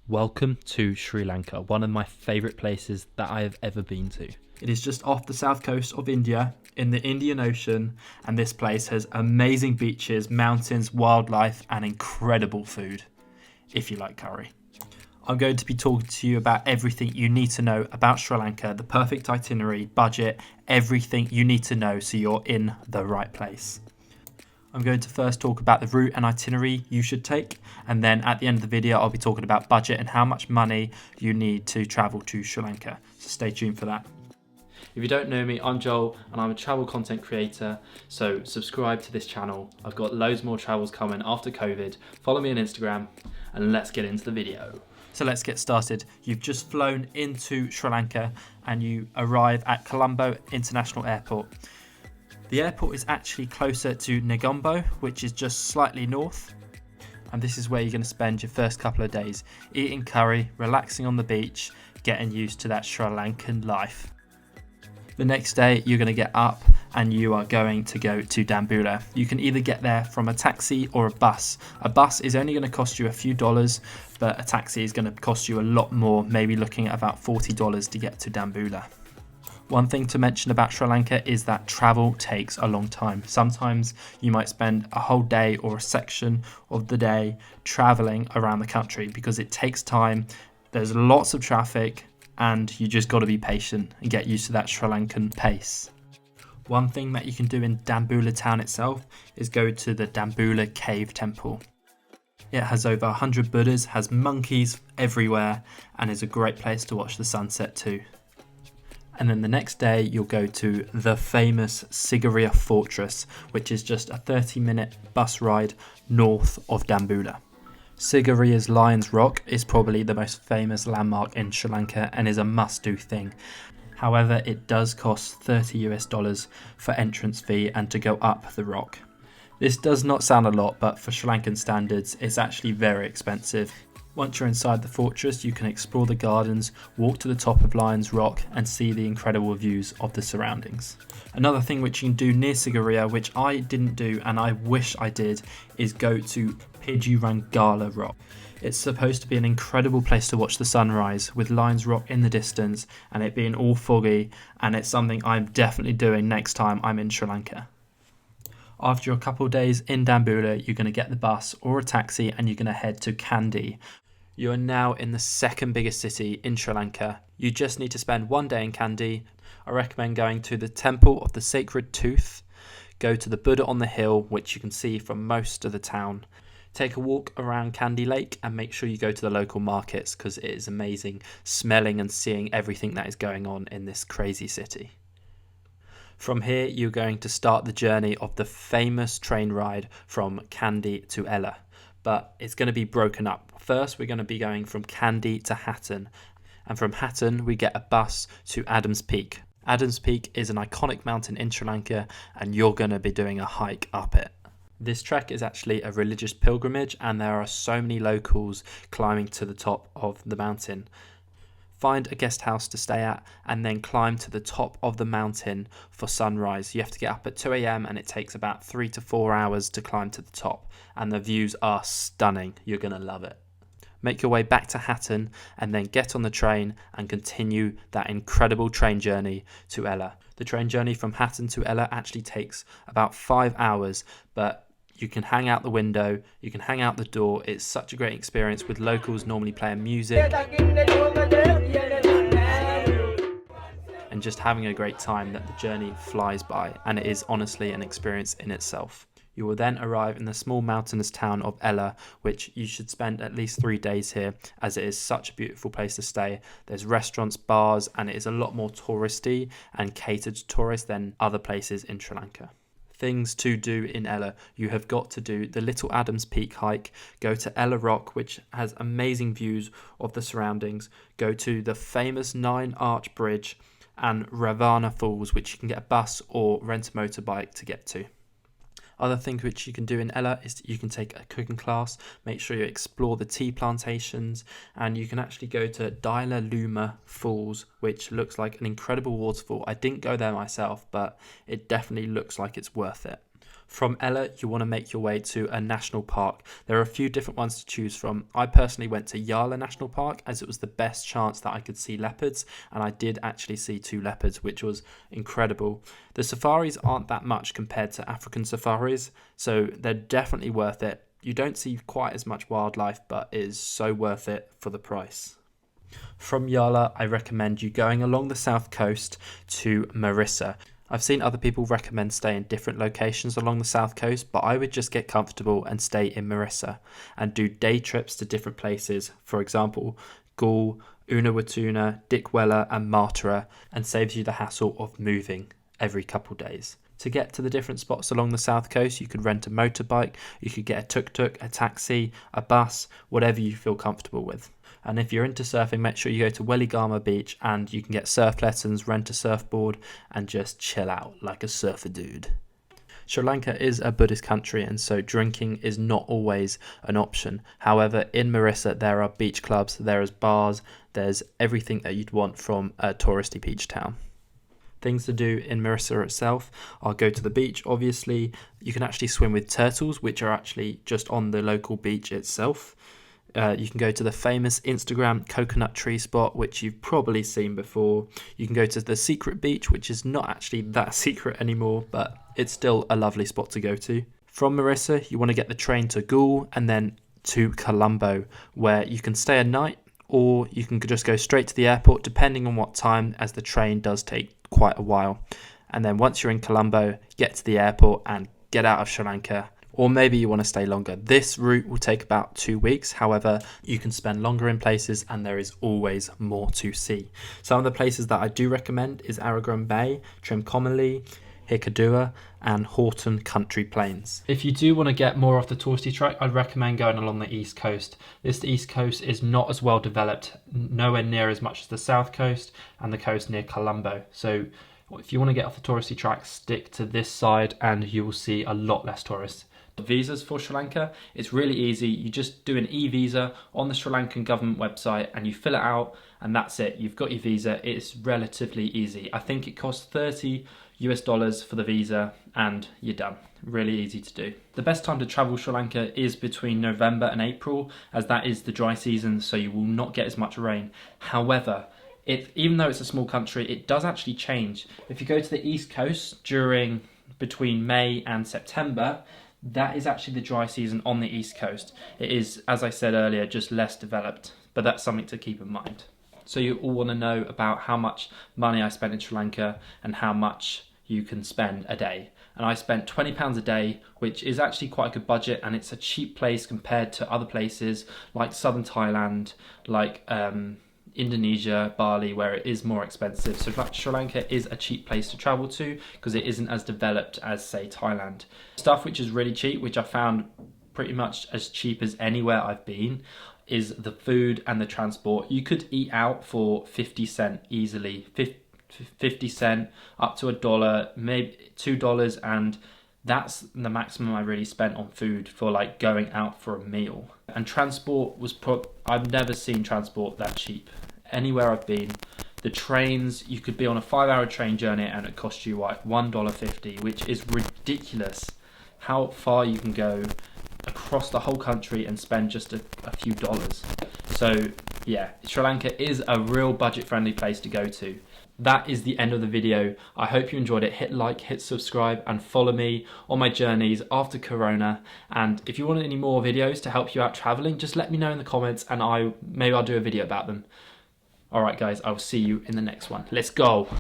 Welcome to Sri Lanka, one of my favourite places that I have ever been to. It is just off the south coast of India in the Indian Ocean, and this place has amazing beaches, mountains, wildlife, and incredible food, if you like curry. I'm going to be talking to you about everything you need to know about Sri Lanka, the perfect itinerary, budget, everything you need to know so you're in the right place. I'm going to first talk about the route and itinerary you should take, and then at the end of the video I'll be talking about budget and how much money you need to travel to Sri Lanka, so stay tuned for that. If you don't know me, I'm Joel and I'm a travel content creator, so subscribe to this channel. I've got loads more travels coming after COVID. Follow me on Instagram and let's get into the video. So let's get started. You've just flown into Sri Lanka and you arrive at Colombo International Airport. The airport is actually closer to Negombo, which is just slightly north. And this is where you're going to spend your first couple of days, eating curry, relaxing on the beach, getting used to that Sri Lankan life. The next day, you're going to get up and you are going to go to Dambulla. You can either get there from a taxi or a bus. A bus is only going to cost you a few dollars, but a taxi is going to cost you a lot more, maybe looking at about $40 to get to Dambulla. One thing to mention about Sri Lanka is that travel takes a long time. Sometimes you might spend a whole day or a section of the day traveling around the country because it takes time. There's lots of traffic and you just got to be patient and get used to that Sri Lankan pace. One thing that you can do in Dambulla town itself is go to the Dambulla cave temple. It has over 100 Buddhas, has monkeys everywhere, and is a great place to watch the sunset too. And then the next day you'll go to the famous Sigiriya fortress, which is just a 30-minute bus ride north of Dambulla. Sigiriya's Lion's Rock is probably the most famous landmark in Sri Lanka and is a must-do thing. However, it does cost $30 for entrance fee and to go up the rock. This does not sound a lot, but for Sri Lankan standards, it's actually very expensive. Once you're inside the fortress, you can explore the gardens, walk to the top of Lion's Rock and see the incredible views of the surroundings. Another thing which you can do near Sigiriya, which I didn't do and I wish I did, is go to Pidurangala Rock. It's supposed to be an incredible place to watch the sunrise with Lion's Rock in the distance and it being all foggy, and it's something I'm definitely doing next time I'm in Sri Lanka. After a couple of days in Dambulla, you're going to get the bus or a taxi and you're going to head to Kandy. You are now in the second biggest city in Sri Lanka. You just need to spend one day in Kandy. I recommend going to the Temple of the Sacred Tooth, go to the Buddha on the hill, which you can see from most of the town. Take a walk around Kandy Lake and make sure you go to the local markets because it is amazing smelling and seeing everything that is going on in this crazy city. From here, you're going to start the journey of the famous train ride from Kandy to Ella, but it's going to be broken up. First, we're going to be going from Kandy to Hatton, and from Hatton, we get a bus to Adams Peak. Adams Peak is an iconic mountain in Sri Lanka, and you're going to be doing a hike up it. This trek is actually a religious pilgrimage, and there are so many locals climbing to the top of the mountain. Find a guest house to stay at and then climb to the top of the mountain for sunrise. You have to get up at 2 a.m. and it takes about 3 to 4 hours to climb to the top, and the views are stunning. You're going to love it. Make your way back to Hatton and then get on the train and continue that incredible train journey to Ella. The train journey from Hatton to Ella actually takes about 5 hours, but you can hang out the window, you can hang out the door. It's such a great experience with locals normally playing music and just having a great time that the journey flies by, and it is honestly an experience in itself. You will then arrive in the small mountainous town of Ella, which you should spend at least 3 days here as it is such a beautiful place to stay. There's restaurants, bars, and it is a lot more touristy and catered to tourists than other places in Sri Lanka. Things to do in Ella. You have got to do the Little Adams Peak hike, go to Ella Rock, which has amazing views of the surroundings, go to the famous 9-arch bridge and Ravana Falls, which you can get a bus or rent a motorbike to get to. Other things which you can do in Ella is that you can take a cooking class, make sure you explore the tea plantations, and you can actually go to Dila Luma Falls, which looks like an incredible waterfall. I didn't go there myself, but it definitely looks like it's worth it. From Ella, you want to make your way to a national park. There are a few different ones to choose from. I personally went to Yala National Park as it was the best chance that I could see leopards, and I did actually see 2 leopards, which was incredible. The safaris aren't that much compared to African safaris, so they're definitely worth it. You don't see quite as much wildlife, but it is so worth it for the price. From Yala, I recommend you going along the south coast to Mirissa. I've seen other people recommend staying in different locations along the south coast, but I would just get comfortable and stay in Mirissa and do day trips to different places. For example, Gaul, Unawatuna, Dickwella and Martara, and saves you the hassle of moving every couple days. To get to the different spots along the south coast, you could rent a motorbike, you could get a tuk-tuk, a taxi, a bus, whatever you feel comfortable with. And if you're into surfing, make sure you go to Weligama Beach and you can get surf lessons, rent a surfboard and just chill out like a surfer dude. Sri Lanka is a Buddhist country and so drinking is not always an option. However, in Marissa there are beach clubs, there is bars, there's everything that you'd want from a touristy beach town. Things to do in Mirissa itself are go to the beach, obviously. You can actually swim with turtles, which are actually just on the local beach itself. You can go to the famous Instagram coconut tree spot, which you've probably seen before. You can go to the secret beach, which is not actually that secret anymore, but it's still a lovely spot to go to. From Mirissa, you want to get the train to Gaul and then to Colombo, where you can stay a night, or you can just go straight to the airport, depending on what time, as the train does take quite a while. And then once you're in Colombo, get to the airport and get out of Sri Lanka. Or maybe you want to stay longer. This route will take about 2 weeks. However, you can spend longer in places and there is always more to see. Some of the places that I do recommend is Aragon Bay, Trincomalee, Hikkaduwa and Horton Country Plains. If you do want to get more off the touristy track, I'd recommend going along the east coast. This east coast is not as well developed, nowhere near as much as the south coast and the coast near Colombo. So if you want to get off the touristy track, stick to this side and you will see a lot less tourists. Visas for Sri Lanka, it's really easy. You just do an e-visa on the Sri Lankan government website and you fill it out and that's it. You've got your visa. It's relatively easy. I think it costs $30 for the visa and you're done. Really easy to do. The best time to travel Sri Lanka is between November and April, as that is the dry season, so you will not get as much rain. However, even though it's a small country, it does actually change. If you go to the east coast between May and September, that is actually the dry season on the east coast. It is, as I said earlier, just less developed, but that's something to keep in mind. So you all want to know about how much money I spent in Sri Lanka and how much you can spend a day. And I spent £20 a day, which is actually quite a good budget, and it's a cheap place compared to other places like southern Thailand, like Indonesia, Bali, where it is more expensive. So Sri Lanka is a cheap place to travel to because it isn't as developed as, say, Thailand. Stuff which is really cheap, which I found pretty much as cheap as anywhere I've been, is the food and the transport. You could eat out for 50 cents easily, 50 cents up to $1, maybe $2, and that's the maximum I really spent on food for like going out for a meal. And transport was I've never seen transport that cheap. Anywhere I've been, the trains, you could be on a 5-hour train journey and it cost you like $1.50, which is ridiculous. How far you can go across the whole country and spend just a few dollars. So yeah, Sri Lanka is a real budget-friendly place to go to. That is the end of the video. I hope you enjoyed it. Hit like, hit subscribe and follow me on my journeys after Corona. And if you want any more videos to help you out traveling, just let me know in the comments and maybe I'll do a video about them. Alright guys, I will see you in the next one. Let's go!